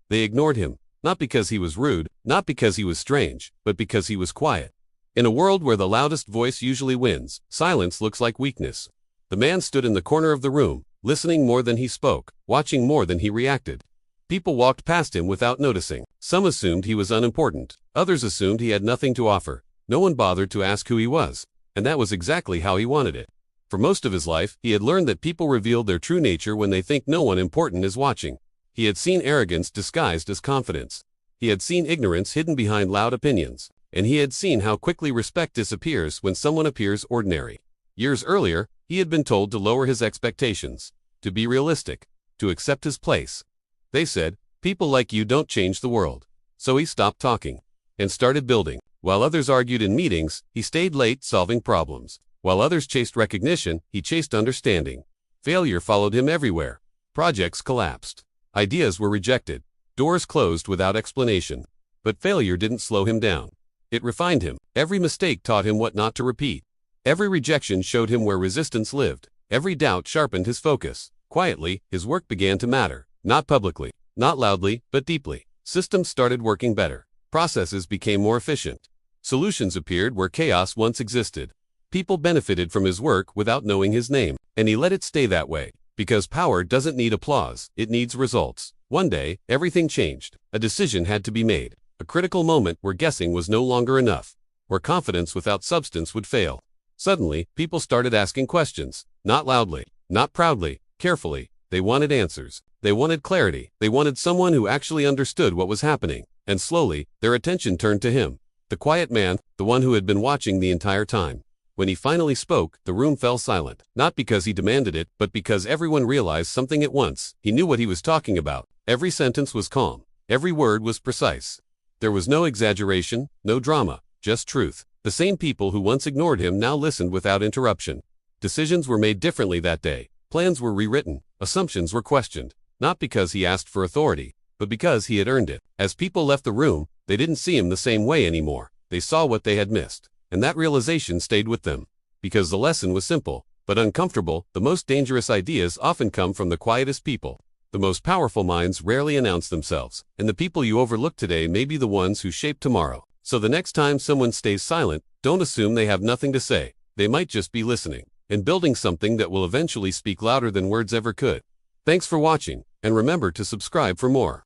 They ignored him, not because he was rude, not because he was strange, but because he was quiet. In a world where the loudest voice usually wins, silence looks like weakness. The man stood in the corner of the room, listening more than he spoke, watching more than he reacted. People walked past him without noticing. Some assumed he was unimportant. Others assumed he had nothing to offer. No one bothered to ask who he was, and that was exactly how he wanted it. For most of his life, he had learned that people reveal their true nature when they think no one important is watching. He had seen arrogance disguised as confidence. He had seen ignorance hidden behind loud opinions. And he had seen how quickly respect disappears when someone appears ordinary. Years earlier, he had been told to lower his expectations, to be realistic, to accept his place. They said, "People like you don't change the world." So he stopped talking and started building. While others argued in meetings, he stayed late solving problems. While others chased recognition, he chased understanding. Failure followed him everywhere. Projects collapsed. Ideas were rejected. Doors closed without explanation. But failure didn't slow him down. It refined him. Every mistake taught him what not to repeat. Every rejection showed him where resistance lived. Every doubt sharpened his focus. Quietly, his work began to matter. Not publicly, not loudly, but deeply. Systems started working better. Processes became more efficient. Solutions appeared where chaos once existed. People benefited from his work without knowing his name, and he let it stay that way. Because power doesn't need applause, it needs results. One day, everything changed. A decision had to be made. A critical moment where guessing was no longer enough, where confidence without substance would fail. Suddenly, people started asking questions, not loudly, not proudly, carefully. They wanted answers. They wanted clarity. They wanted someone who actually understood what was happening. And slowly, their attention turned to him. The quiet man, the one who had been watching the entire time. When he finally spoke, the room fell silent. Not because he demanded it, but because everyone realized something at once. He knew what he was talking about. Every sentence was calm. Every word was precise. There was no exaggeration, no drama, just truth. The same people who once ignored him now listened without interruption. Decisions were made differently that day. Plans were rewritten. Assumptions were questioned. Not because he asked for authority, but because he had earned it. As people left the room, they didn't see him the same way anymore. They saw what they had missed. And that realization stayed with them. Because the lesson was simple, but uncomfortable. The most dangerous ideas often come from the quietest people. The most powerful minds rarely announce themselves, and the people you overlook today may be the ones who shape tomorrow. So the next time someone stays silent, don't assume they have nothing to say. They might just be listening, and building something that will eventually speak louder than words ever could. Thanks for watching, and remember to subscribe for more.